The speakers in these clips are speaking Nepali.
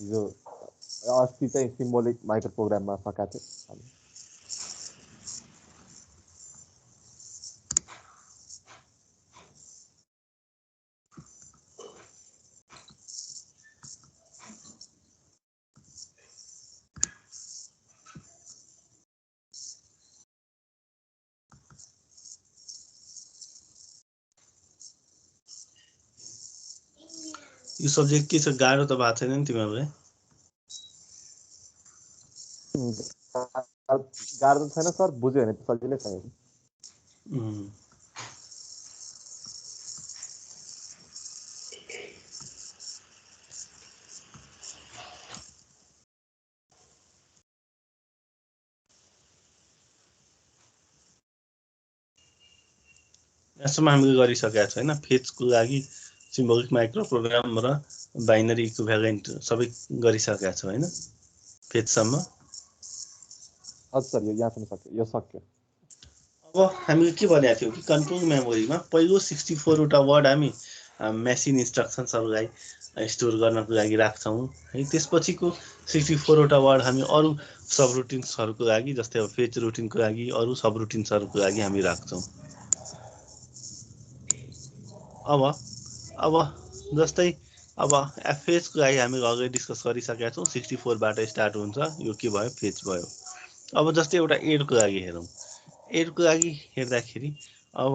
यो अस्ति चाहिँ सिम्बोलिक माइक्रो प्रोग्राममा सकाएको थियो। यो सब्जेक्ट के छ, गाह्रो त भएको छैन नि तिमीहरूलाई? गाह्रो छैन सर, बुझ्यो भने त सजिलै छ। यसमा हामीले गरिसकेका छ हैन, फेजको लागि सिम्बोलिक माइक्रो प्रोग्राम र बाइनरी इक्विभ्यालेन्ट सबै गरिसकेका छौँ हैन, फेजसम्म। हजुर सर, यो यहाँसम्म सक्यो, यो सक्यो। अब हामीले के भनेको थियौँ कि कन्ट्रोल मेमोरीमा पहिलो 64 वटा वर्ड हामी मेसिन इन्स्ट्रक्सन्सहरूलाई स्टोर गर्नको लागि राख्छौँ है। त्यसपछिको 64 वटा वर्ड हामी अरू सब रुटिन्सहरूको लागि, जस्तै अब फेज रुटिनको लागि, अरू सब रुटिन्सहरूको लागि हामी राख्छौँ। अब जस्तै अब फेजको लागि हामी अगाडि डिस्कस गरिसकेका छौँ, 64 बाट स्टार्ट हुन्छ, यो के भयो, फेज भयो। अब जस्तै एउटा एडको लागि हेरौँ। एडको लागि हेर्दाखेरि अब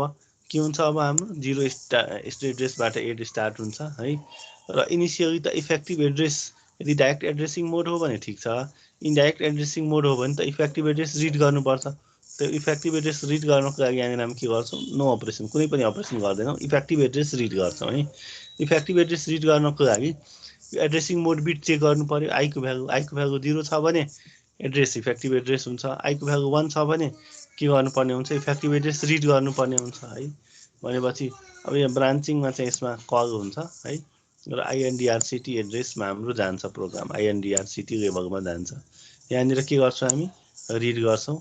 के हुन्छ, अब हाम्रो 0 स्टेट एड्रेसबाट एड स्टार्ट हुन्छ है। र इनिसियली त इफेक्टिभ एड्रेस यदि डाइरेक्ट एड्रेसिङ मोड हो भने ठिक छ, इन्डाइरेक्ट एड्रेसिङ मोड हो भने त इफेक्टिभ एड्रेस रिड गर्नुपर्छ। त्यो इफेक्टिभ एड्रेस रिड गर्नको लागि यहाँनिर हामी के गर्छौँ, नो अपरेसन, कुनै पनि अपरेसन गर्दैनौँ, इफेक्टिभ एड्रेस रिड गर्छौँ है। इफेक्टिभ एड्रेस रिड गर्नको लागि एड्रेसिङ मोड बिट चेक गर्नु पर्यो। आईको भ्यालु 0 छ भने एड्रेस इफेक्टिभ एड्रेस हुन्छ, आईको भ्यालु 1 छ भने के गर्नुपर्ने हुन्छ, इफेक्टिभ एड्रेस रिड गर्नुपर्ने हुन्छ है। भनेपछि अब यहाँ ब्रान्चिङमा चाहिँ यसमा कल हुन्छ है, र आइएनडिआरसिटी एड्रेसमा हाम्रो जान्छ प्रोग्राम, आइएनडिआरसिटी लेभलमा जान्छ। यहाँनिर के गर्छौँ, हामी रिड गर्छौँ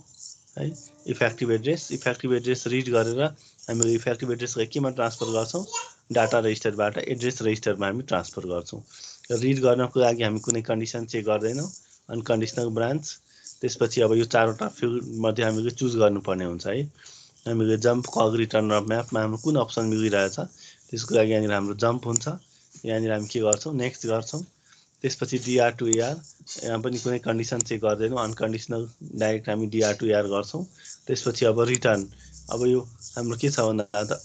है इफेक्टिभ एड्रेस रिड गरेर हामीले इफेक्टिभ एड्रेसलाई केमा ट्रान्सफर गर्छौँ, डाटा रजिस्टरबाट एड्रेस रजिस्टरमा हामी ट्रान्सफर गर्छौँ। रिड गर्नको लागि हामी कुनै कन्डिसन चेक गर्दैनौँ, अनकन्डिसनल ब्रान्च। त्यसपछि अब यो 4वटा फिल्डमध्ये हामीले चुज गर्नुपर्ने हुन्छ है। हामीले जम्प, कल, रिटर्न र म्यापमा हाम्रो कुन अप्सन मिलिरहेछ त्यसको लागि यहाँनिर हाम्रो जम्प हुन्छ। यहाँनिर हामी के गर्छौँ, नेक्स्ट गर्छौँ। त्यसपछि डिआर टु एआर, यहाँ पनि कुनै कन्डिसन चेक गर्दैनौँ, अनकन्डिसनल डाइरेक्ट हामी डिआर टु एआर गर्छौँ। त्यसपछि अब रिटर्न, अब यो हाम्रो के छ भन्दा त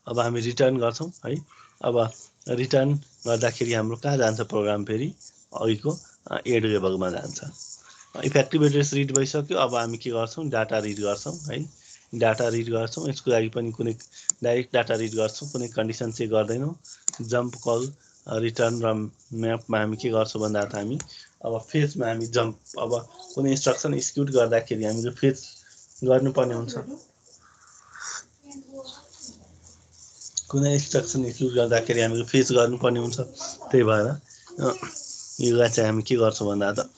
अब हामी रिटर्न गर्छौँ है। अब रिटर्न गर्दाखेरि हाम्रो कहाँ जान्छ प्रोग्राम, फेरि अघिको एड लेभलमा जान्छ। इफेक्टिभ एड्रेस रिड भइसक्यो। अब हामी के गर्छौँ, डाटा रिड गर्छौँ है, डाटा रिड गर्छौँ। यसको लागि पनि कुनै डाइरेक्ट डाटा रिड गर्छौँ, कुनै कन्डिसन चेक गर्दैनौँ। जम्प, कल, रिटर्न र म्यापमा हामी के गर्छौँ भन्दा त हामी अब फेजमा हामी जम्प, अब कुनै इन्स्ट्रक्सन एक्जिक्युट गर्दाखेरि हामीले फेज गर्नुपर्ने हुन्छ। कुनै इन्स्ट्रक्सन एक्जिक्युट गर्दाखेरि हामीले फेज गर्नुपर्ने हुन्छ। त्यही भएर यसलाई चाहिँ हामी के गर्छौँ भन्दा त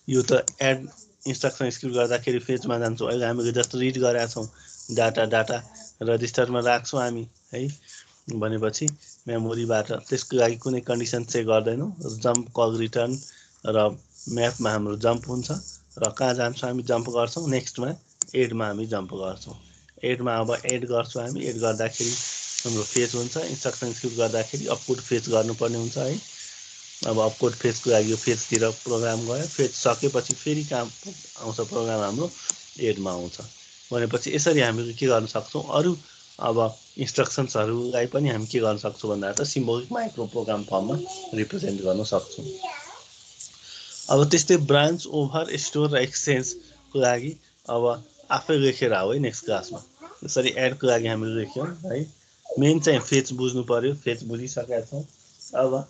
यो त एड इन्स्ट्रक्सन एक्जिक्युट गर्दाखेरि फेजमा जान्छौँ। अहिले हामीले जस्तो रिड गरेका छौँ, डाटा रजिस्टरमा राख्छौँ हामी है। भनेपछि मेमोरीबाट त्यसको लागि कुनै कन्डिसन चेक गर्दैनौँ। जम्प, कल, रिटर्न र म्यापमा हाम्रो जम्प हुन्छ र कहाँ जान्छौँ, हामी जम्प गर्छौँ, नेक्स्टमा एडमा हामी जम्प गर्छौँ। एडमा अब एड गर्छौँ हामी, एड गर्दाखेरि हाम्रो फेज हुन्छ। इन्स्ट्रक्सन एक्जिक्युट गर्दाखेरि अपकोड फेज गर्नुपर्ने हुन्छ है। अब अपकोड फेजको लागि यो फेजतिर प्रोग्राम गयो, फेज सकेपछि फेरि कहाँ आउँछ प्रोग्राम, हाम्रो एडमा आउँछ। भनेपछि यसरी हामीले के गर्न सक्छौँ, अरू अब इन्स्ट्रक्सन्सहरूलाई पनि हामी के गर्न सक्छौँ भन्दा त सिम्बोलिक माइक्रो प्रोग्राम फर्ममा रिप्रेजेन्ट गर्न सक्छौँ। अब त्यस्तै ब्रान्च, ओभर, स्टोर र एक्सचेन्जको लागि अब आफै लेखेर आऊ है नेक्स्ट क्लासमा। यसरी एडको लागि हामीले लेख्यौँ है। मेन चाहिँ फेज बुझ्नु पर्यो, फेज बुझिसकेका छौँ। अब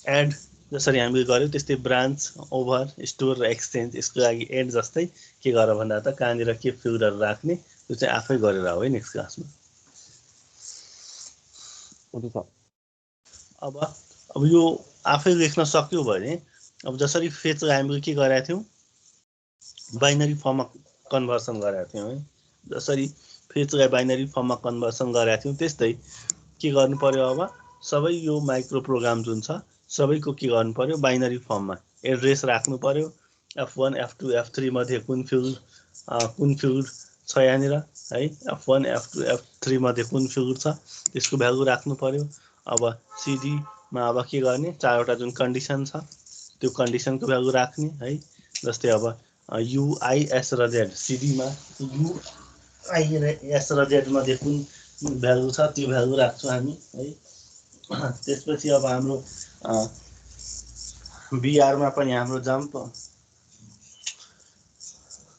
एड जसरी हामीले गऱ्यौँ त्यस्तै ब्रान्च, ओभर, स्टोर र एक्सचेन्ज, यसको लागि एड जस्तै के गर भन्दा त कहाँनिर के फिल्डहरू राख्ने त्यो चाहिँ आफै गरेर आऊ है नेक्स्ट क्लासमा। अब यो आफै लेख्न सक्यो भने अब जसरी फेजलाई हामीले के गरेका थियौँ, बाइनरी फर्ममा कन्भर्सन गरेका थियौँ है। जसरी फेजलाई बाइनरी फर्ममा कन्भर्सन गरेका थियौँ त्यस्तै के गर्नु पर्यो, अब सबै यो माइक्रो प्रोग्राम जुन छ सबैको के गर्नु पर्यो बाइनरी फर्ममा एड्रेस राख्नु पर्यो F1 F2 F3 मध्ये कुन फिल्ड छ यहाँनिर है F1 F2 F3 मध्ये कुन फिल्ड छ त्यसको भ्यालु राख्नु पर्यो अब CD मा अब के गर्ने चारवटा जुन कन्डिसन छ त्यो कन्डिसनको भ्यालु राख्ने है जस्तै अब U I S र Z CD मा U I S र Z मध्ये कुन भ्यालु छ त्यो भ्यालु राख्छौँ हामी है त्यसपछि अब हाम्रो BR मा पनि हाम्रो जम्प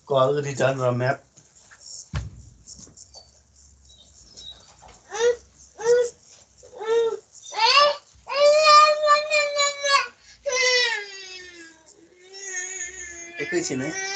कल रिटर्न र म्याप एकैछिन है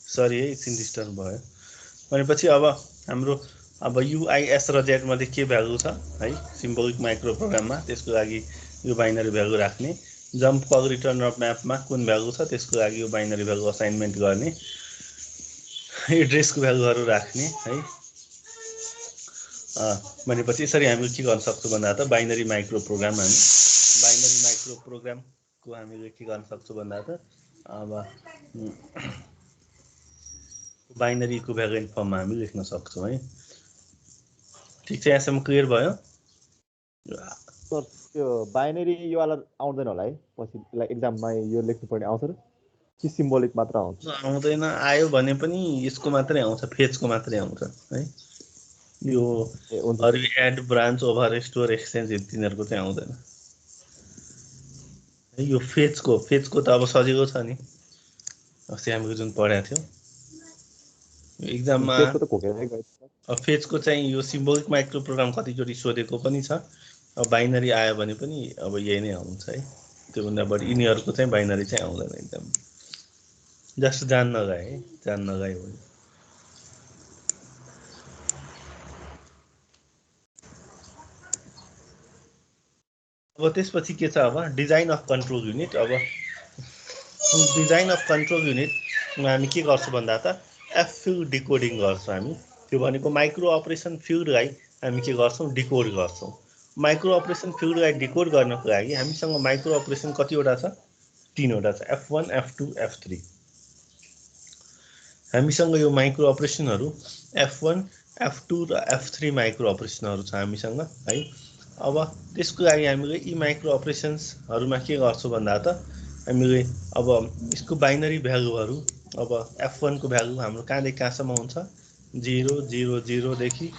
सरी है एकछिन डिस्टर्ब भयो भनेपछि अब हाम्रो अब UIS र Z मध्ये के भ्यालु छ है सिम्बोलिक माइक्रो प्रोग्राममा त्यसको लागि यो बाइनरी भ्यालु राख्ने जम्प कल रिटर्न र म्यापमा कुन भ्यालु छ त्यसको लागि यो बाइनरी भ्यालु असाइनमेन्ट गर्ने एड्रेसको भ्यालुहरू राख्ने है भनेपछि यसरी हामी के गर्न सक्छौँ भन्दा त बाइनरी माइक्रो प्रोग्रामको हामीले के गर्न सक्छौँ भन्दा त अब बाइनरी इक्विभ्यालेन्ट फर्ममा हामी लेख्न सक्छौँ है ठीक छ यहाँसम्म क्लियर भयो सर त्यो बाइनरी यो वाला आउँदैन होला है पछि एक्जाममा यो लेख्नुपर्ने आउँछ र कि सिम्बोलिक मात्र आउँछ आउँदैन आयो भने पनि यसको मात्रै आउँछ फेजको मात्रै आउँछ है यो ए हुन्छ अरू add branch over store exchange तिनीहरूको चाहिँ आउँदैन। यो फेजको त अब सजिलो छ नि, अस्ति हामीले जुन पढाएको थियो एक्जाममा। त्यसको त खोकेरै गयो। फेजको चाहिँ यो सिम्बोलिक माइक्रो प्रोग्राम कतिचोटि सोधेको पनि छ। अब बाइनरी आयो भने पनि अब यही नै आउँछ है, त्योभन्दा बढी यिनीहरूको चाहिँ बाइनरी चाहिँ आउँदैन एकदम। जस्ट जान्न गए है, जान्न गए भने। अब त्यसपछि के छ, अब डिजाइन अफ कन्ट्रोल युनिट। अब डिजाइन अफ कन्ट्रोल युनिटमा हामी के गर्छौँ भन्दा त एफ फिल्ड डिकोडिङ गर्छौँ हामी। त्यो भनेको माइक्रो अपरेसन फिल्डलाई हामी के गर्छौँ, डिकोड गर्छौँ। माइक्रो अपरेसन फिल्डलाई डिकोड गर्नको लागि हामीसँग माइक्रो अपरेसन कतिवटा छ, 3वटा छ, F1, F2, F3। हामीसँग यो माइक्रो अपरेसनहरू F1, F2 र F3 माइक्रो अपरेसनहरू छ हामीसँग है। अब त्यसको लागि हामीले यी माइक्रो अपरेसन्सहरूमा के गर्छौँ भन्दा त हामीले अब यसको बाइनरी भ्यालुहरू, अब F1 को भ्यालु हाम्रो कहाँदेखि कहाँसम्म हुन्छ, 0, 0, 0 देखि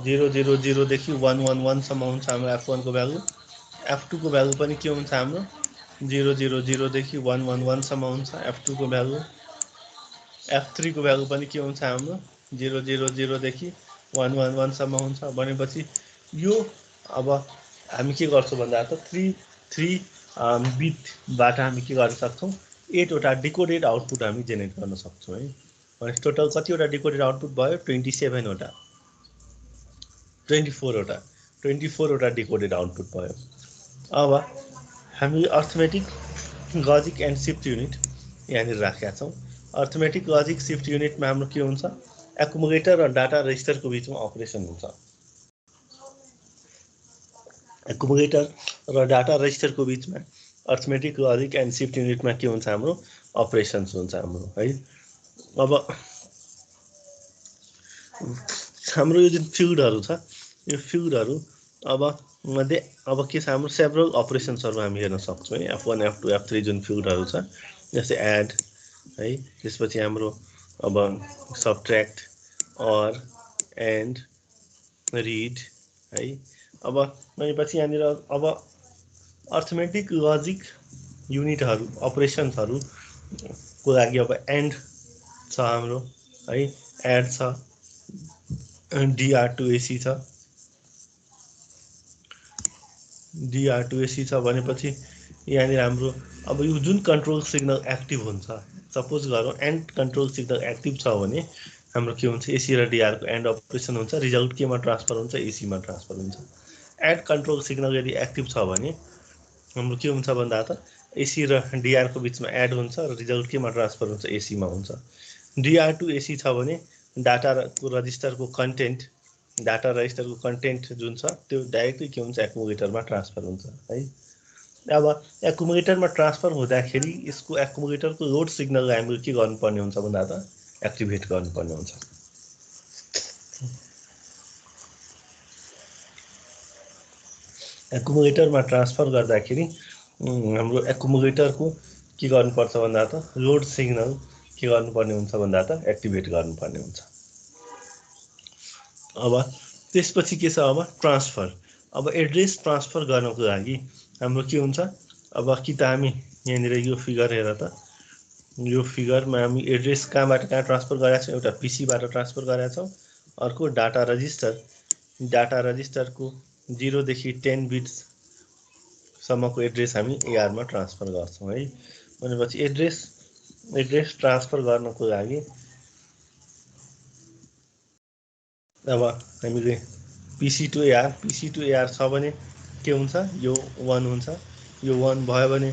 0, 0, 0 देखि 1, 1, 1 सम्म हुन्छ हाम्रो F1 को भ्यालु। F2 को भ्यालु पनि के हुन्छ हाम्रो 0, 0, 0 देखि 1, 1, 1 सम्म हुन्छ F2 को भ्यालु। F3 को भ्यालु पनि के हुन्छ हाम्रो 0, 0, 0 देखि 1, 1, 1 सम्म हुन्छ। भनेपछि यो अब हामी के गर्छौँ भन्दा त 3 बिटबाट हामी के गर्न सक्छौँ, 8वटा डिकोडेड आउटपुट हामी जेनेरेट गर्न सक्छौँ है। भने टोटल कतिवटा डिकोडेड आउटपुट भयो, 27वटा, 24वटा डिकोडेड आउटपुट भयो। अब हामी arithmetic logic and shift unit यहाँनिर राखेका छौँ। अर्थमेटिक लजिक सिफ्ट युनिटमा हाम्रो के हुन्छ, एकुमुलेटर र डाटा रेजिस्टरको बिचमा अपरेसन हुन्छ। एकुमुलेटर र डाटा रेजिस्टरको बिचमा अर्थमेटिक लजिक एन्ड सिफ्ट युनिटमा के हुन्छ, हाम्रो अपरेसन्स हुन्छ हाम्रो है। अब हाम्रो यो जुन फिल्डहरू छ, यो फिल्डहरू अब मध्ये अब के छ, हाम्रो सेभरल अपरेसन्सहरू हामी हेर्न सक्छौँ है। F1, F2, F3 जुन फिल्डहरू छ, जस्तै एड है, त्यसपछि हाम्रो अब सबट्र्याक्ट, अर, एन्ड, रिड है। अब भनेपछि यहाँनिर अब अर्थमेटिक लजिक युनिटहरू अपरेसन्सहरूको लागि अब एन्ड छ हाम्रो है, एड छ, DR2AC छ, DR2AC छ। भनेपछि यहाँनिर हाम्रो अब यो जुन कन्ट्रोल सिग्नल एक्टिभ हुन्छ, सपोज गरौँ एन्ड कन्ट्रोल सिग्नल एक्टिभ छ भने हाम्रो के हुन्छ, एसी र डिआरको एन्ड अपरेसन हुन्छ, रिजल्ट केमा ट्रान्सफर हुन्छ, एसीमा ट्रान्सफर हुन्छ। एड कन्ट्रोल सिग्नल यदि एक्टिभ छ भने हाम्रो के हुन्छ भन्दा त एसी र डिआरको बिचमा एड हुन्छ र रिजल्ट केमा ट्रान्सफर हुन्छ, एसीमा हुन्छ। DR2AC छ भने डाटाको रजिस्टरको कन्टेन्ट, डाटा रजिस्टरको कन्टेन्ट जुन छ त्यो डाइरेक्टली के हुन्छ, एकुमुलेटरमा ट्रान्सफर हुन्छ है। अब एकुमुलेटरमा ट्रान्सफर हुँदाखेरि यसको एकुमुलेटरको लोड सिग्नललाई हामीले के गर्नुपर्ने हुन्छ भन्दा त एक्टिभेट गर्नुपर्ने हुन्छ। एकुमुलेटरमा ट्रान्सफर गर्दाखेरि हाम्रो एकुमुलेटरको के गर्नुपर्छ भन्दा त लोड सिग्नल के गर्नुपर्ने हुन्छ भन्दा त एक्टिभेट गर्नुपर्ने हुन्छ। अब त्यसपछि के छ, अब ट्रान्सफर। अब एड्रेस ट्रान्सफर गर्नको लागि हाम्रो के हुन्छ, अब कि त हामी यहाँनिर यो फिगर हेर त, यो फिगरमा हामी एड्रेस कहाँबाट कहाँ ट्रान्सफर गरेका छौँ, एउटा पिसीबाट ट्रान्सफर गरेका छौँ, अर्को डाटा रजिस्टरको 0 देखि 10 बिट्ससम्मको एड्रेस हामी एआरमा ट्रान्सफर गर्छौँ है। भनेपछि एड्रेस ट्रान्सफर गर्नको लागि अब हामीले पिसी टु एआर छ भने के हुन्छ, यो 1 हुन्छ, यो 1 भयो भने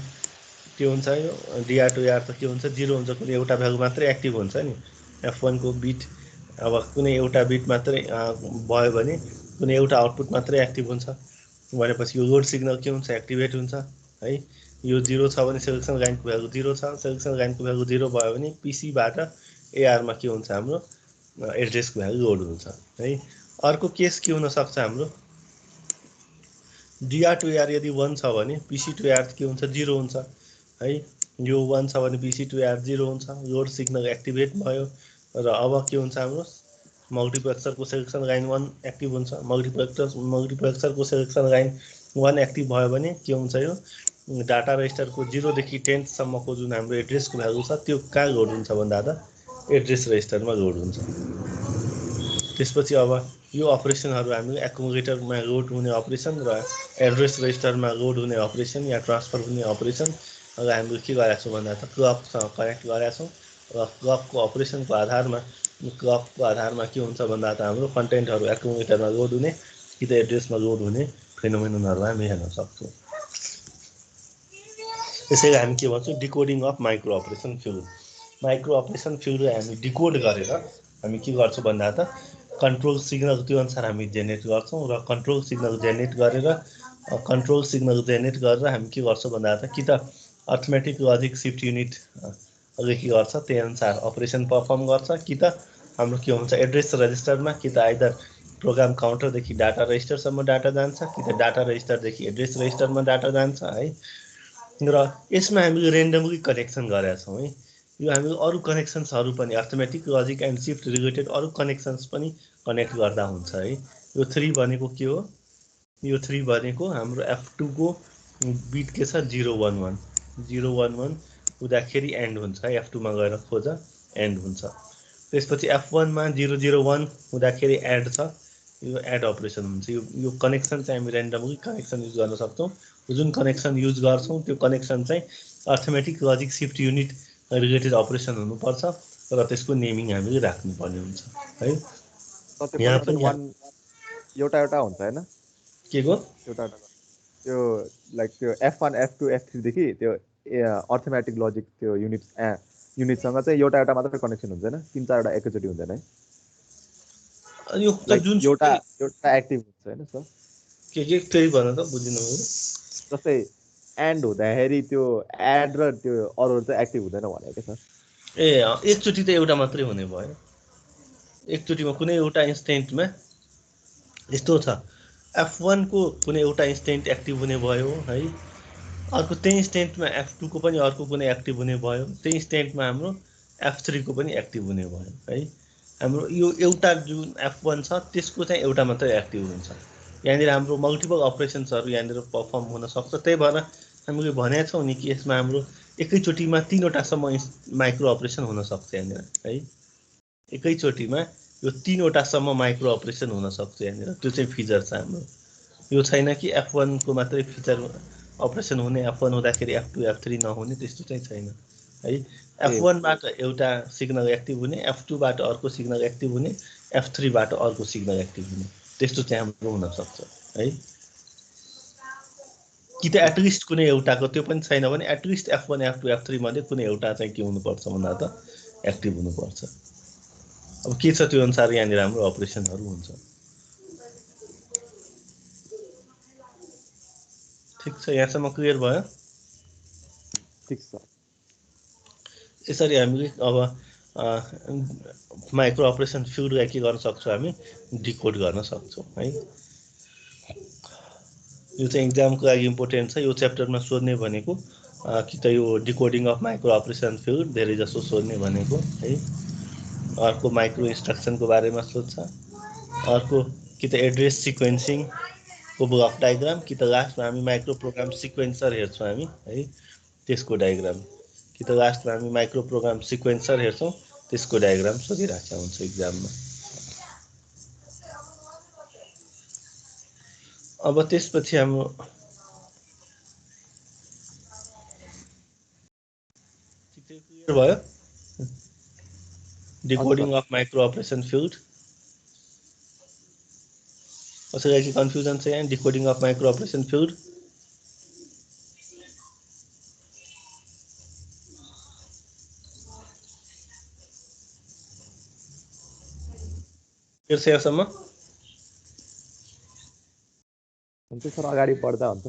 के हुन्छ, यो DR टु एआर त के हुन्छ, 0 हुन्छ। कुनै एउटा भ्यालु मात्रै एक्टिभ हुन्छ नि, F1 को बिट अब कुनै एउटा बिट मात्रै भयो भने कुनै एउटा आउटपुट मात्रै एक्टिभ हुन्छ। भनेपछि यो लोड सिग्नल के हुन्छ, एक्टिभेट हुन्छ है। यो 0 छ भने सेलेक्सन लाइनको भ्यालु 0 छ, सेलेक्सन लाइनको भ्यालु 0 भयो भने पिसीबाट एआरमा के हुन्छ, हाम्रो एड्रेसको भ्यालु लोड हुन्छ है। अर्को केस के हुन सक्छ, हाम्रो DR टु एआर यदि 1 छ भने पिसी टु एआर के हुन्छ, 0 हुन्छ है। यो 1 छ भने पिसी टु एआर 0 हुन्छ, लोड सिग्नल एक्टिभेट भयो र अब के हुन्छ, हाम्रो मल्टिप्लेक्सरको सेलेक्सन लाइन 1 एक्टिभ हुन्छ। मल्टिप्लेक्सरको सेलेक्सन लाइन 1 एक्टिभ भयो भने के हुन्छ, यो डाटा रेजिस्टरको 0 देखि 10 सम्मको जुन हाम्रो एड्रेसको भ्यालु छ त्यो कहाँ लोड हुन्छ भन्दा त एड्रेस रेजिस्टरमा लोड हुन्छ। त्यसपछि अब यो अपरेसनहरू हामीले एकुमुलेटरमा लोड हुने अपरेसन र एड्रेस रेजिस्टरमा लोड हुने अपरेसन या ट्रान्सफर हुने अपरेसन हामीले के गरेका छौँ भन्दा त क्लकसँग कनेक्ट गरेका छौँ र क्लकको अपरेसनको आधारमा के हुन्छ भन्दा त हाम्रो कन्टेन्टहरू एकुमुलेटरमा लोड हुने कि त एड्रेसमा लोड हुने फेनोमेननहरू हामी हेर्न सक्छौँ। त्यसैले हामी के भन्छौँ, decoding of micro operation fuel. Micro operation फ्युललाई हामी डिकोड गरेर हामी के गर्छौँ भन्दा त कन्ट्रोल सिग्नल त्यो अनुसार हामी जेनेरेट गर्छौँ र कन्ट्रोल सिग्नल जेनेरेट गरेर हामी के गर्छौँ भन्दा त कि त अर्थमेटिक लजिक शिफ्ट युनिटले के गर्छ त्यही अनुसार अपरेसन पर्फर्म गर्छ कि त हाम्रो के हुन्छ एड्रेस रजिस्टरमा कि त आइदर प्रोग्राम काउन्टरदेखि डाटा रेजिस्टरसम्म डाटा जान्छ कि त डाटा रेजिस्टरदेखि एड्रेस रेजिस्टरमा डाटा जान्छ है। र यसमा हामीले रेन्डमली कनेक्सन गरेका छौँ है। यो हामीले अरू कनेक्सन्सहरू पनि arithmetic logic and shift related अरू कनेक्सन्स पनि कनेक्ट गर्दा हुन्छ है। यो 3 भनेको के हो, यो 3 भनेको हाम्रो F2 को बिट के छ 011 हुँदाखेरि एन्ड हुन्छ है। F2 मा गएर खोज एन्ड हुन्छ। त्यसपछि F1 मा 001 हुँदाखेरि एड छ, यो एड अपरेसन हुन्छ। यो कनेक्सन चाहिँ हामी रेन्डमली कनेक्सन युज गर्न सक्छौँ। जुन कनेक्सन युज गर्छौँ त्यो कनेक्सन चाहिँ arithmetic logic shift unit related operation हुनुपर्छ र त्यसको नेमिङ हामीले राख्नुपर्ने हुन्छ है। यहाँ पनि एउटा हुन्छ हैन, के को एउटा त्यो लाइक त्यो F1 F2 F3 देखि त्यो अर्थमेटिक लजिक त्यो युनिटसँग चाहिँ एउटा मात्रै कनेक्सन हुन्छ हैन, 3-4वटा एकैचोटि हुँदैन है। यो जुन एउटा एक्टिभ हुन्छ हैन सर, के त्यही भन्न त बुझिनु हो। जस्तै एन्ड हुँदाखेरि त्यो एड र त्यो अरू चाहिँ एक्टिभ हुँदैन भनेको सर। एकचोटि त एउटा मात्रै हुने भयो। एकचोटिमा कुनै एउटा इन्स्टेन्टमा यस्तो छ, F1 को कुनै एउटा इन्स्टेन्ट एक्टिभ हुने भयो है, अर्को त्यही इन्स्टेन्टमा F2 को पनि अर्को कुनै एक्टिभ हुने भयो, त्यही इन्स्टेन्टमा हाम्रो F3 को पनि एक्टिभ हुने भयो है। हाम्रो यो एउटा जुन F1 छ त्यसको चाहिँ एउटा मात्रै एक्टिभ हुन्छ। यहाँनिर हाम्रो मल्टिपल अपरेसन्सहरू यहाँनिर पर्फर्म हुन सक्छ। त्यही भएर हामीले भनेका छौँ नि कि यसमा हाम्रो एकैचोटिमा 3वटासम्म माइक्रो अपरेसन हुन सक्छ यहाँनिर है। एकैचोटिमा यो 3वटासम्म माइक्रो अपरेसन हुन सक्छ यहाँनिर, त्यो चाहिँ फिचर छ हाम्रो। यो छैन कि F1 को मात्रै फिचर अपरेसन हुने, F1 हुँदाखेरि F2 F3 नहुने, त्यस्तो चाहिँ छैन है। F1 बाट एउटा सिग्नल एक्टिभ हुने, F2 बाट अर्को सिग्नल एक्टिभ हुने, F3 बाट अर्को सिग्नल एक्टिभ हुने, त्यस्तो चाहिँ हाम्रो हुन सक्छ है। कि त एटलिस्ट कुनै एउटाको त्यो पनि छैन भने एटलिस्ट F1 F2 F3 मध्ये कुनै एउटा चाहिँ के हुनुपर्छ भन्दा त एक्टिभ हुनुपर्छ। अब के छ त्यो अनुसार यहाँनिर हाम्रो अपरेसनहरू हुन्छ। ठिक छ, यहाँसम्म क्लियर भयो? ठिक छ। यसरी हामीले अब माइक्रो अपरेसन फ्युललाई के गर्न सक्छौँ, हामी डिकोड गर्न सक्छौँ है। यो चाहिँ इक्जामको लागि इम्पोर्टेन्ट छ। यो च्याप्टरमा सोध्ने भनेको कि त यो डिकोडिङ अफ माइक्रो अपरेसन फ्युल धेरै जसो सोध्ने भनेको है। अर्को माइक्रो इन्स्ट्रक्सनको बारेमा सोध्छ, अर्को कि त एड्रेस सिक्वेन्सिङको ब्लक डायग्राम, कि त लास्टमा हामी माइक्रो प्रोग्राम सिक्वेन्सर हेर्छौँ हामी है, त्यसको डायग्राम, कि त लास्टमा हामी माइक्रो प्रोग्राम सिक्वेन्सर हेर्छौँ, त्यसको डायग्राम सोधिरहेको हुन्छ इक्जाममा। अब त्यसपछि हाम्रो क्लियर भयो decoding of micro operation fuel. कसैलाई कि कन्फ्युजन छ यहाँ decoding of micro operation fuel? Clear छ यहाँसम्म? हुन्छ सर, अगाडि बढ्दा हुन्छ।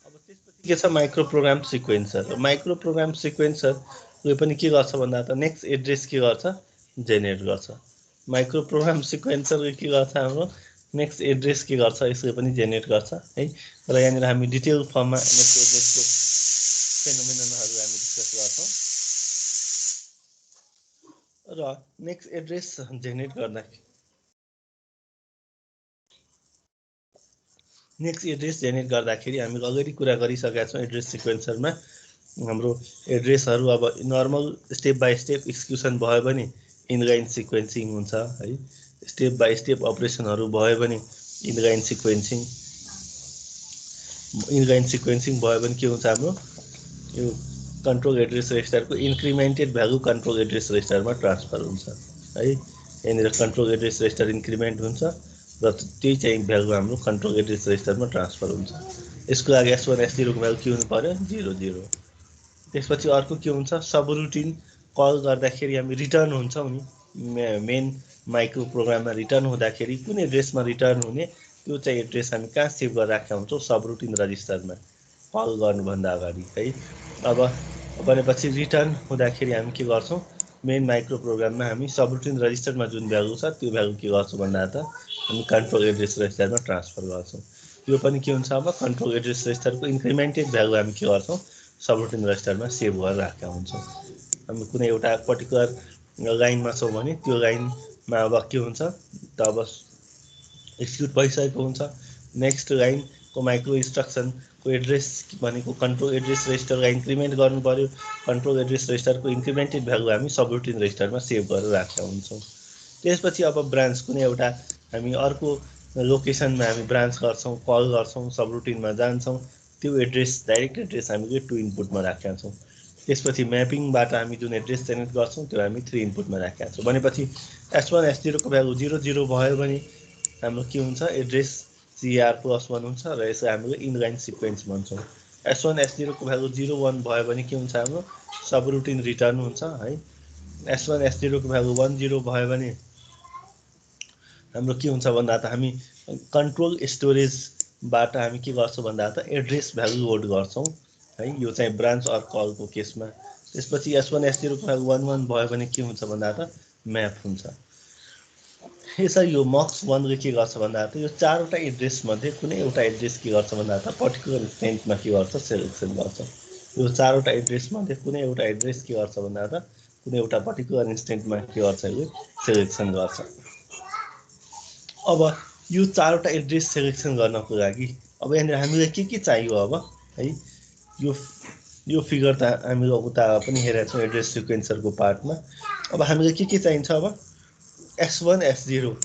अब त्यसपछि के छ माइक्रो प्रोग्राम सिक्वेन्सर। माइक्रो प्रोग्राम सिक्वेन्सर यो पनि के गर्छ भन्दा त नेक्स्ट एड्रेस के गर्छ जेनेरेट गर्छ। माइक्रो प्रोग्राम सिक्वेन्सर के गर्छ हाम्रो नेक्स्ट एड्रेस के गर्छ यसले पनि जेनेरेट गर्छ है। र यहाँनिर हामी डिटेल फर्ममा नेक्स्ट एड्रेसको फेनोमेननहरू हामी डिस्कस गर्छौँ। र नेक्स्ट एड्रेस जेनेरेट गर्दा गर्दाखेरि हामीले अगाडि कुरा गरिसकेका छौँ एड्रेस सिक्वेन्सरमा हाम्रो एड्रेसहरू अब नर्मल स्टेप बाई स्टेप एक्सक्युसन भयो भने इनलाइन सिक्वेन्सिङ हुन्छ है। स्टेप बाई स्टेप अपरेसनहरू भयो भने इनलाइन सिक्वेन्सिङ भयो भने के हुन्छ हाम्रो यो कन्ट्रोल एड्रेस रेजिस्टरको इन्क्रिमेन्टेड भ्यालु कन्ट्रोल एड्रेस रेजिस्टरमा ट्रान्सफर हुन्छ है। यहाँनिर कन्ट्रोल एड्रेस रेजिस्टर इन्क्रिमेन्ट हुन्छ र त्यही चाहिँ भ्यालु हाम्रो कन्ट्रोल एड्रेस रेजिस्टरमा ट्रान्सफर हुन्छ। यसको लागि S1 S0 को भ्यालु के हुनु पर्यो 0 0। त्यसपछि अर्को के हुन्छ सबरुटिन कल गर्दाखेरि हामी रिटर्न हुन्छौँ नि मेन माइक्रो प्रोग्राममा रिटर्न हुँदाखेरि कुन एड्रेसमा रिटर्न हुने त्यो चाहिँ एड्रेस हामी कहाँ सेभ गरेर राखेका हुन्छौँ सबरुटिन रजिस्टरमा कल गर्नुभन्दा अगाडि है। अब भनेपछि रिटर्न हुँदाखेरि हामी के गर्छौँ मेन माइक्रो प्रोग्राममा हामी सबरुटिन रजिस्टरमा जुन भ्यालु छ त्यो भ्यालु के गर्छौँ भन्दा त हामी कन्ट्रोल एड्रेस रजिस्टरमा ट्रान्सफर गर्छौँ। यो पनि के हुन्छ अब कन्ट्रोल एड्रेस रजिस्टरको इन्क्रिमेन्टेड भ्यालु हामी के गर्छौँ सबरुटिन रजिस्टरमा सेभ गरेर राखेका हुन्छौँ। हामी कुनै एउटा पर्टिकुलर लाइनमा छौँ भने त्यो लाइनमा अब के हुन्छ त अब एक्जिक्युट भइसकेको हुन्छ। नेक्स्ट लाइनको माइक्रो इन्स्ट्रक्सनको एड्रेस भनेको कन्ट्रोल एड्रेस रेजिस्टरलाई इन्क्रिमेन्ट गर्नु पर्यो। कन्ट्रोल एड्रेस रेजिस्टरको इन्क्रिमेन्टेड भ्यालु हामी सबरुटिन रेजिस्टरमा सेभ गरेर राखेका हुन्छौँ। त्यसपछि अब ब्रान्च कुनै एउटा हामी अर्को लोकेसनमा हामी ब्रान्च गर्छौँ कल गर्छौँ सबरुटिनमा जान्छौँ त्यो एड्रेस डाइरेक्ट एड्रेस हामीले 2 इनपुटमा राखेका छौँ। त्यसपछि म्यापिङबाट हामी जुन एड्रेस जेनेरेट गर्छौँ त्यो हामी 3 इनपुटमा राखेका छौँ। भनेपछि S1 S0 को भ्यालु 0 0 भयो भने हाम्रो के हुन्छ एड्रेस CR+1 हुन्छ र यसलाई हामीले इनलाइन सिक्वेन्स भन्छौँ। S1 S0 को भ्यालु 0 1 भयो भने के हुन्छ हाम्रो सबरुटिन रिटर्न हुन्छ है। S1 S0 को भ्यालु 1 0 भयो भने हाम्रो के हुन्छ भन्दा त हामी कन्ट्रोल स्टोरेजबाट हामी के गर्छौँ भन्दा त एड्रेस भ्यालु लोड गर्छौँ है। यो चाहिँ ब्रान्च अर कलको केसमा। त्यसपछि S1 S0 को भ्यालु 1 1 भयो भने के हुन्छ भन्दा त म्याप हुन्छ। यसरी यो MUX1 ले के गर्छ भन्दा त यो चारवटा एड्रेस मध्ये कुनै एउटा एड्रेस के गर्छ भन्दा त पर्टिकुलर इन्स्टेन्टमा के गर्छ सेलेक्सन गर्छ। यो चारवटा एड्रेस मध्ये कुनै एउटा एड्रेस के गर्छ भन्दा त कुनै एउटा पर्टिकुलर इन्स्टेन्टमा के गर्छ यो सेलेक्सन गर्छ। अब यो चारवटा एड्रेस सेलेक्सन गर्नको लागि अब यहाँनिर हामीलाई के चाहियो अब है। यो फिगर त हामीले उता पनि हेरेका छौँ एड्रेस सिक्वेन्सरको पार्टमा। अब हामीलाई के चाहिन्छ अब S1 S0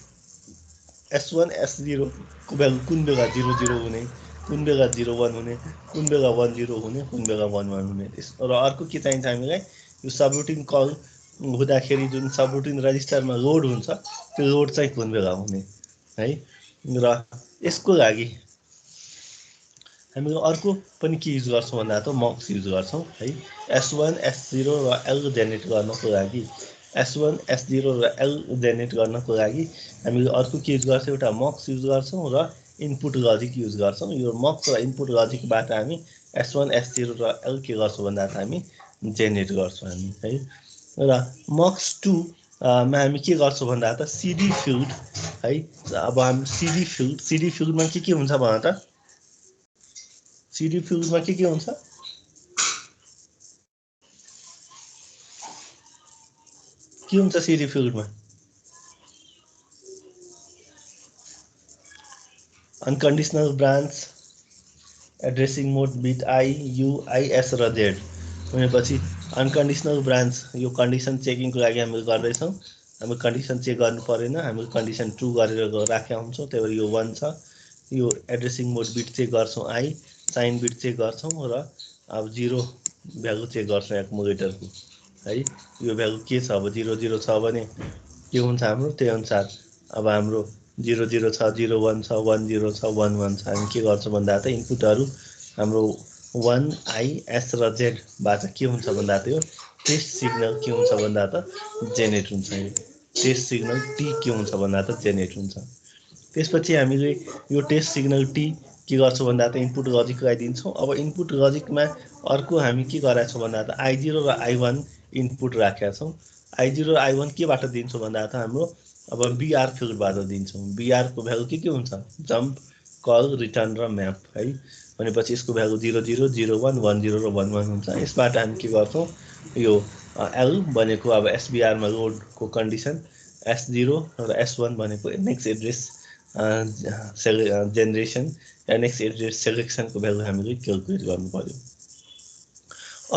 को भ्यालु कुन बेला 0 0 हुने कुन बेला 0 1 हुने कुन बेला 1 0 हुने कुन बेला 1 1 हुने। र अर्को के चाहिन्छ हामीलाई यो सबरुटिन कल हुँदाखेरि जुन सबरुटिन रजिस्टरमा लोड हुन्छ त्यो लोड चाहिँ कुन बेला हुने है। र यसको लागि हामीले अर्को पनि के युज गर्छौँ भन्दा त MUX युज गर्छौँ है। S1 S0 र L जेनेरेट गर्नको लागि S1 S0 र L जेनेरेट गर्नको लागि हामीले अर्को के युज गर्छौँ एउटा MUX युज गर्छौँ र इनपुट लजिक युज गर्छौँ। यो MUX र इनपुट लजिकबाट हामी S1 S0 र L के गर्छौँ भन्दा त हामी जेनेरेट गर्छौँ हामी है। र MUX2 मा हामी के गर्छौँ भन्दा त CD फिल्ड है। अब हामी CD फिल्डमा के हुन्छ भन्दा त CD फिल्डमा के हुन्छ CD फिल्डमा unconditional branch addressing mode beet I U I S र Z भनेपछि अनकन्डिसनल ब्रान्च यो कन्डिसन चेकिङको लागि हामीले गर्दैछौँ। हामी कन्डिसन चेक गर्नु परेन हामीले कन्डिसन ट्रु गरेर राखेका हुन्छौँ त्यही भएर यो 1 छ। यो एड्रेसिङ मोड बिट चेक गर्छौँ I साइन बिट चेक गर्छौँ र अब 0 भ्यालु चेक गर्छौँ एकुमुलेटरको है। यो भ्यालु के छ अब 0 0 छ भने के हुन्छ हाम्रो त्यही अनुसार अब हाम्रो 0 0 छ 0 1 छ 1 0 छ 1 1 छ। हामी के गर्छौँ भन्दा त इनपुटहरू हाम्रो 1 I S र Z बाट के हुन्छ भन्दा त यो टेस्ट सिग्नल के हुन्छ भन्दा त जेनेरेट हुन्छ। यो टेस्ट सिग्नल T के हुन्छ भन्दा त जेनेरेट हुन्छ। त्यसपछि हामीले यो टेस्ट सिग्नल T के गर्छौँ भन्दा त इनपुट लजिकलाई दिन्छौँ। अब इनपुट लजिकमा अर्को हामी के गरेका छौँ भन्दा त I0 र I1 इनपुट राखेका छौँ। I0 र I1 केबाट दिन्छौँ भन्दा त हाम्रो अब BR फिल्डबाट दिन्छौँ। BR को भ्यालु के हुन्छ जम्प कल रिटर्न र म्याप है। भनेपछि यसको भ्यालु 0 0 0 1 1 0 र 1 1 हुन्छ। यसबाट हामी के गर्छौँ यो एल भनेको अब एसबिआरमा लोडको कन्डिसन, S0 र S1 भनेको नेक्स्ट एड्रेस जेनेरेसन या नेक्स्ट एड्रेस सेलेक्सनको भ्यालु हामीले क्यालकुलेट गर्नु पर्यो।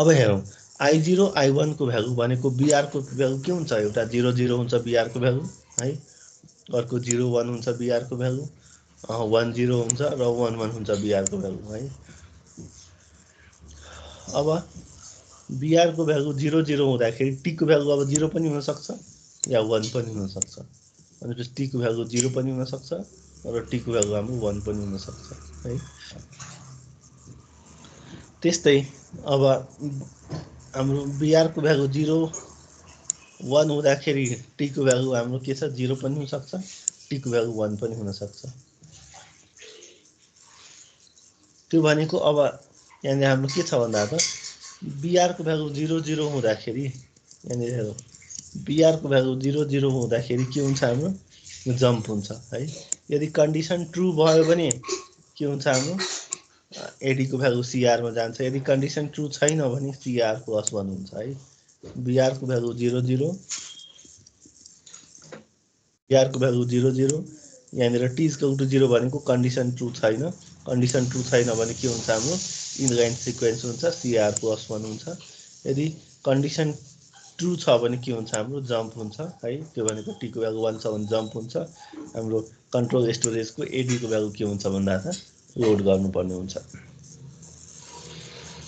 अब हेरौँ I0 I1 को भ्यालु भनेको बिआरको भ्यालु के हुन्छ, एउटा 0 0 हुन्छ बिआरको भ्यालु है, अर्को 0 1 हुन्छ बिआरको भ्यालु, 1 0 हुन्छ र 1 1 हुन्छ बिआरको भ्यालु है। अब बिआरको भ्यालु 0 0 हुँदाखेरि टी को भ्यालु अब 0 पनि हुन सक्छ या 1 पनि हुन सक्छ। भनेपछि टी को भ्यालु 0 पनि हुन सक्छ र टी को भ्यालु हाम्रो 1 पनि हुन सक्छ है। त्यस्तै अब हाम्रो बिआर को भ्यालु 0 1 हुँदाखेरि टी को भ्यालु हाम्रो के छ, 0 पनि हुन सक्छ, टी को भ्यालु 1 पनि हुन सक्छ। त्यो भनेको अब यहाँनिर हाम्रो के छ भन्दा त बिआर को भ्यालु 0 0 हुँदाखेरि यहाँनिर हेरौँ बिआर को भ्यालु 0 0 हुँदाखेरि के हुन्छ हाम्रो जम्प हुन्छ है। यदि कन्डिसन ट्रु भयो भने के हुन्छ हाम्रो एडी को भ्यालु सीआर मा जान्छ, यदि कन्डिसन ट्रु छैन भने सीआर +1 हुन्छ है। बिआर को भ्यालु 0 0 बिआर को भ्यालु 0 0 यहाँनिर टी इक्वल टु 0 भनेको कन्डिसन ट्रु छैन, कन्डिसन ट्रु छैन भने के हुन्छ हाम्रो इनलाइन सिक्वेन्स हुन्छ, सीआर +1 हुन्छ। यदि कन्डिसन ट्रु छ भने के हुन्छ हाम्रो जम्प हुन्छ है, त्यो भनेको टी को भ्यालु 1 छ भने जम्प हुन्छ। हाम्रो कन्ट्रोल स्टोरेजको एडी को भ्यालु के हुन्छ भन्दा त लोड गर्नुपर्ने हुन्छ।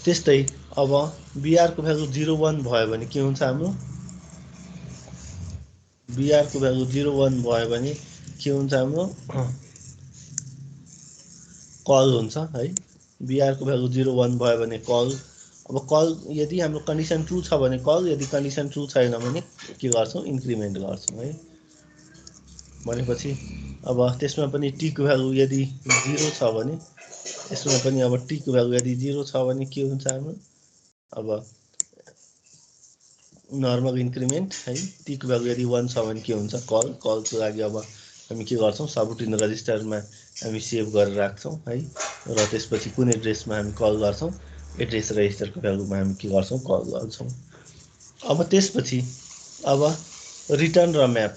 त्यस्तै अब बिआर को भ्यालु 0 1 भयो भने के हुन्छ हाम्रो बिआर को भ्यालु 0 1 भयो भने के हुन्छ हाम्रो कल हुन्छ है। बिआर को भ्यालु 0 1 भयो भने कल। अब कल यदि हाम्रो कन्डिसन ट्रु छ भने कल, यदि कन्डिसन ट्रु छैन भने के गर्छौँ इन्क्रिमेन्ट गर्छौँ है। भनेपछि अब त्यसमा पनि टी को भ्यालु यदि 0 छ भने यसमा पनि अब टी को भ्यालु यदि 0 छ भने के हुन्छ हाम्रो अब नर्मल इन्क्रिमेन्ट है। टी को भ्यालु यदि 1 छ भने के हुन्छ कल, कलको लागि अब हामी के गर्छौँ सबरुटिन रजिस्टरमा हामी सेभ गरेर राख्छौँ है, र त्यसपछि कुन एड्रेसमा हामी कल गर्छौँ एड्रेस रजिस्टरको भ्यालुमा हामी के गर्छौँ कल गर्छौँ। अब त्यसपछि अब रिटर्न र म्याप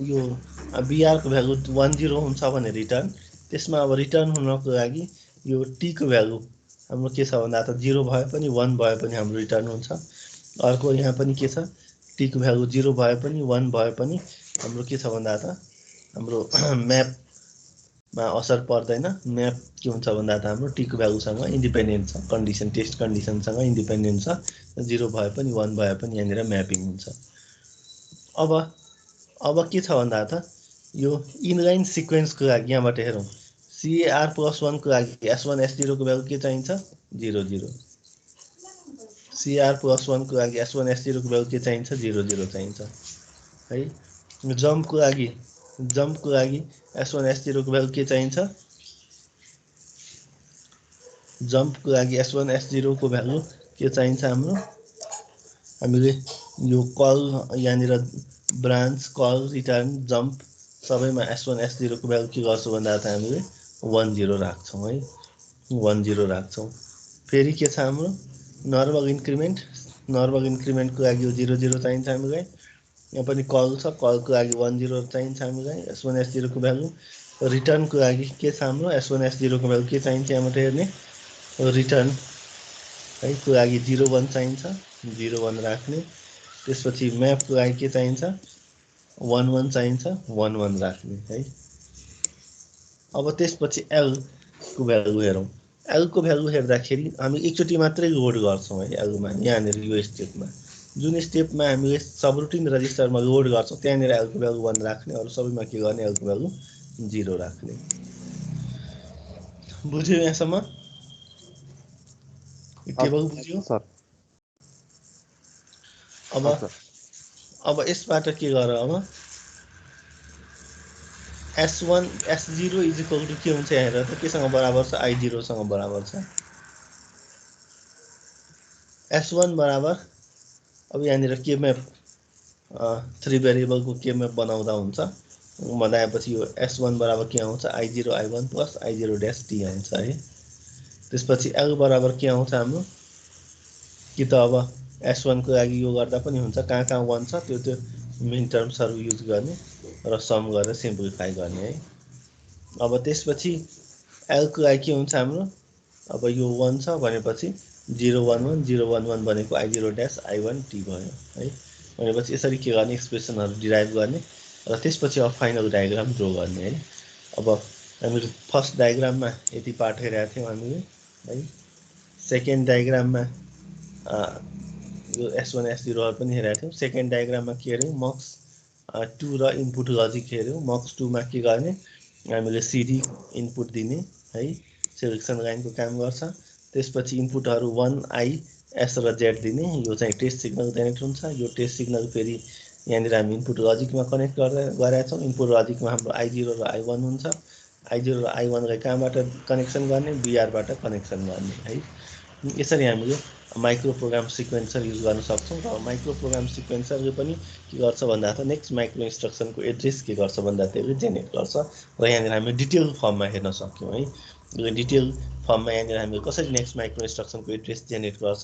यो बिआर को भ्यालु 1 0 हुन्छ भने रिटर्न, त्यसमा अब रिटर्न हुनको लागि यो टी को भ्यालु हाम्रो के छ भन्दा त 0 भए पनि 1 भए पनि हाम्रो रिटर्न हुन्छ। अर्को यहाँ पनि के छ टी को भ्यालु 0 भए पनि 1 भए पनि हाम्रो के छ भन्दा त हाम्रो म्यापमा असर पर्दैन। म्याप के हुन्छ भन्दा त हाम्रो टी को भ्यालुसँग इन्डिपेन्डेन्ट छ, कन्डिसन टेस्ट कन्डिसनसँग इन्डिपेन्डेन्ट छ, 0 भए पनि 1 भए पनि यहाँनिर म्यापिङ हुन्छ। अब के छ भन्दा त यो इनलाइन सिक्वेन्सको लागि यहाँबाट हेरौँ सीआर +1 को लागि S1 S0 को भ्यालु के चाहिन्छ 0 0, सीआर +1 को लागि S1 S0 को भ्यालु के चाहिन्छ 0 0 चाहिन्छ है। जम्पको लागि S1 S0 को भ्यालु के चाहिन्छ, जम्पको लागि S1 S0 को भ्यालु के चाहिन्छ हाम्रो हामीले यो कल यहाँनिर ब्रान्च कल रिटर्न जम्प सबैमा S1 S0 को भ्यालु के गर्छौँ भन्दा त हामीले 1 0 राख्छौँ है, 1 0 राख्छौँ। फेरि के छ हाम्रो नर्मल इन्क्रिमेन्टको लागि यो 0 0 चाहिन्छ हामीलाई। यहाँ पनि कल छ, कलको लागि 1 0 चाहिन्छ हामीलाई S1 S0 को भ्यालु। रिटर्नको लागि के छ हाम्रो S1 S0 को भ्यालु के चाहिन्छ यहाँबाट हेर्ने रिटर्न है को लागि 0 1 चाहिन्छ, 0 1 राख्ने। त्यसपछि म्यापको लागि के चाहिन्छ 1 1 चाहिन्छ, 1 1 राख्ने है। अब त्यसपछि एल को भ्यालु हेरौँ, एल को भ्यालु हेर्दाखेरि हामी एकचोटि मात्रै लोड गर्छौँ है एलमा। यहाँनिर यो स्टेपमा जुन स्टेपमा हामीले सबरुटिन रजिस्टरमा लोड गर्छौँ त्यहाँनिर एल को भ्यालु 1 राख्ने, अरू सबैमा के गर्ने एल को भ्यालु 0 राख्ने। बुझ्यो यहाँसम्म टेबल बुझ्यो? अब यसबाट के गर अब S1 S0 is equal to के हुन्छ हेर त केसँग बराबर छ I0 सँग बराबर छ। S1 बराबर अब यहाँनिर के म्याप 3 भेरिएबलको के म्याप बनाउँदा हुन्छ बनाएपछि यो S1 बराबर के आउँछ I0 I1 plus I0 dash T आउँछ है। त्यसपछि L बराबर के आउँछ हाम्रो कि त अब S1 को लागि यो गर्दा पनि हुन्छ, कहाँ कहाँ 1 छ त्यो मिन टर्म्सहरू युज गर्ने र सम गरेर सिम्प्लिफाई गर्ने है। अब त्यसपछि L को लागि के हुन्छ हाम्रो, अब यो 1 छ भनेपछि 011 011 भनेको I0 ड्यास I1 t भयो है। भनेपछि यसरी के गर्ने, एक्सप्रेसनहरू डिराइभ गर्ने र त्यसपछि अब फाइनल डायग्राम ड्र गर्ने है। अब हामीले फर्स्ट डायग्राममा यति पार्ट हेरेका थियौँ हामीले है। सेकेन्ड डायग्राममा यो S1 S0 पनि हेरेका थियौँ। सेकेन्ड डायग्राममा के हेऱ्यौँ, मक्स 2 र इनपुट लजिक हेऱ्यौँ। मक्स 2 मा के गर्ने, हामीले सिडी इनपुट दिने है, सेलेक्सन लाइनको काम गर्छ। त्यसपछि इनपुटहरू 1 I S र Z दिने, यो चाहिँ टेस्ट सिग्नल जेनेरेट हुन्छ। यो टेस्ट सिग्नल फेरि यहाँनिर हामी इनपुट लजिकमा कनेक्ट गरेका छौँ। इनपुट लजिकमा हाम्रो I0 र I1 हुन्छ। I0 र I1 लाई कहाँबाट कनेक्सन गर्ने, BR-बाट कनेक्सन गर्ने है। यसरी हामीले माइक्रो प्रोग्राम सिक्वेन्सर युज गर्न सक्छौँ। र माइक्रो प्रोग्राम सिक्वेन्सरले पनि के गर्छ भन्दा त नेक्स्ट माइक्रो इन्स्ट्रक्सनको एड्रेस के गर्छ भन्दा त्यसले जेनेरेट गर्छ। र यहाँनिर हामी डिटेल फर्ममा हेर्न सक्यौँ है। यो डिटेल फर्ममा यहाँनिर हामीले कसरी नेक्स्ट माइक्रो इन्स्ट्रक्सनको एड्रेस जेनेरेट गर्छ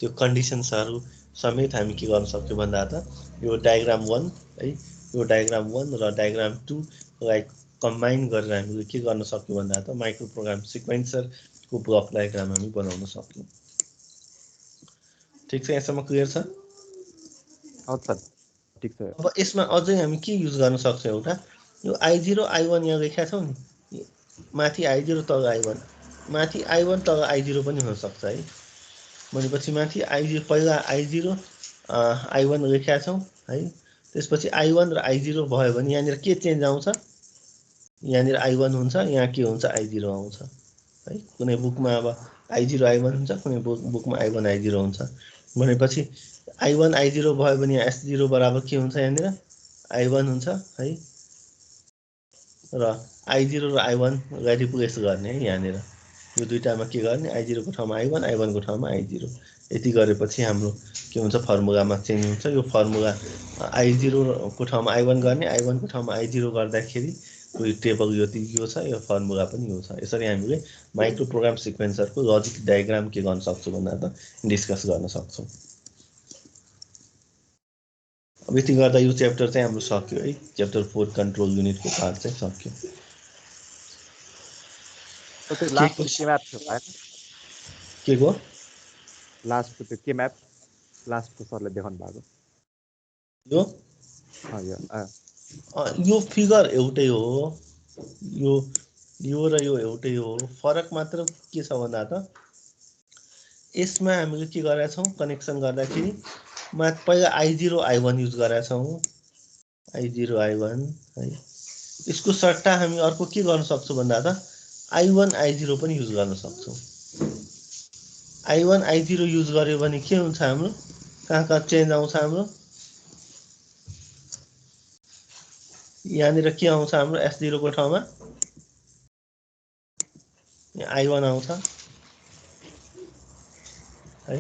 त्यो कन्डिसन्सहरू समेत हामी के गर्न सक्यौँ भन्दा त यो डायग्राम 1 है, यो डायग्राम 1 र डायग्राम 2 लाई कम्बाइन गरेर हामीले के गर्न सक्यौँ भन्दा त माइक्रो प्रोग्राम सिक्वेन्सरको ब्लक डायग्राम हामी बनाउन सक्यौँ। ठिक छ, यहाँसम्म क्लियर छ? सर ठिक छ। अब यसमा अझै हामी के युज गर्न सक्छौँ, एउटा यो I0 I1 यहाँ लेखेका छौँ नि, माथि I0 तल I1, माथि I1 तल I0 पनि हुनसक्छ है। भनेपछि माथि I0 पहिला I0 I1 लेखेका छौँ है। त्यसपछि I1 र I0 भयो भने यहाँनिर के चेन्ज आउँछ, यहाँनिर I1 हुन्छ, यहाँ के हुन्छ I0 आउँछ है। कुनै बुकमा अब I0 I1 हुन्छ, कुनै बुकमा I1 I0 हुन्छ। भनेपछि I1 I0 भयो भने यहाँ S0 बराबर के हुन्छ, यहाँनिर I1 हुन्छ है। र I0 र I1 लाई रिप्लेस गर्ने है। यहाँनिर यो दुईटामा के गर्ने, I0 को ठाउँमा I1 I1 को ठाउँमा I0 यति गरेपछि हाम्रो के हुन्छ, फर्मुलामा चेन्ज हुन्छ। यो फर्मुला I0 को ठाउँमा I1 गर्ने, I1 को ठाउँमा I0 गर्दाखेरि यो टेबल यो छ, यो फर्मुला पनि यो छ। यसरी हामीले माइक्रो प्रोग्राम सिक्वेन्सरको लजिक डायग्राम के गर्न सक्छौँ भन्दा त डिस्कस गर्न सक्छौँ। अब यति गर्दा यो च्याप्टर चाहिँ हाम्रो सक्यो है। च्याप्टर 4 कन्ट्रोल युनिटको पार्ट चाहिँ सक्यो। त्यो लास्टको के म्याप थियो हैन, के को लास्टको त्यो के म्याप लास्टको सरले देखाउनु भएको यो फिगर एउटै हो, यो र यो एउटै हो। फरक मात्र के छ भन्दा त यसमा हामीले के गरेका छौँ, कनेक्सन गर्दाखेरि पहिला I0 I1 युज गरेका छौँ, I0 I1 है। यसको सट्टा हामी अर्को के गर्न सक्छौँ भन्दा त I1 I0 पनि युज गर्न सक्छौँ। I1 I0 युज गर्यो भने के हुन्छ, हाम्रो कहाँ कहाँ चेन्ज आउँछ, हाम्रो यहाँनिर के आउँछ, हाम्रो S0 को ठाउँमा I1 आउँछ है।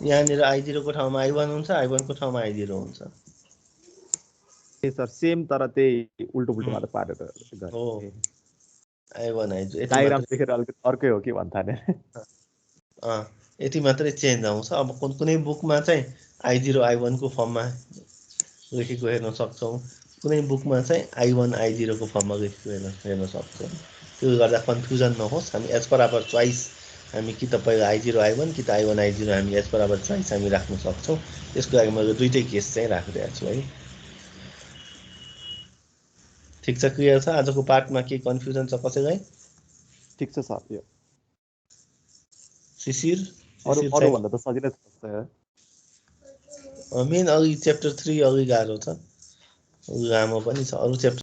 यहाँनिर I0 को ठाउँमा I1 हुन्छ, I1 को ठाउँमा I0 हुन्छ। सर सेम, तर त्यही उल्टो पुल्टो मात्र पारेर हो, I1 I0 डायग्राम देखेर अलिकति अर्कै हो कि भन्थाने। यति मात्रै चेन्ज आउँछ। अब कुनै बुकमा चाहिँ I0 I1 को फर्ममा लेखेको हेर्न सक्छौँ, कुनै बुकमा चाहिँ I1 I0 को फर्ममा लेखेको हेर्न सक्छौँ। त्यो गर्दा कन्फ्युजन नहोस्। हामी एज पर आवर चोइस हामी कि त पहिला I0 I1 कि त I1 I0 हामी एज पर आवर चोइस हामी राख्न सक्छौँ। त्यसको लागि मैले दुईटै केस चाहिँ राखिरहेको छु है। ठिक छ, क्लियर छ? आजको पार्टमा के कन्फ्युजन छ कसैलाई? ठिक छ सर। यो शिशिर अरु भन्दा त सजिलै छ। मेन अघि च्याप्टर 3 अघि गाह्रो छ, लामो पनि छ। अरू च्याप्टर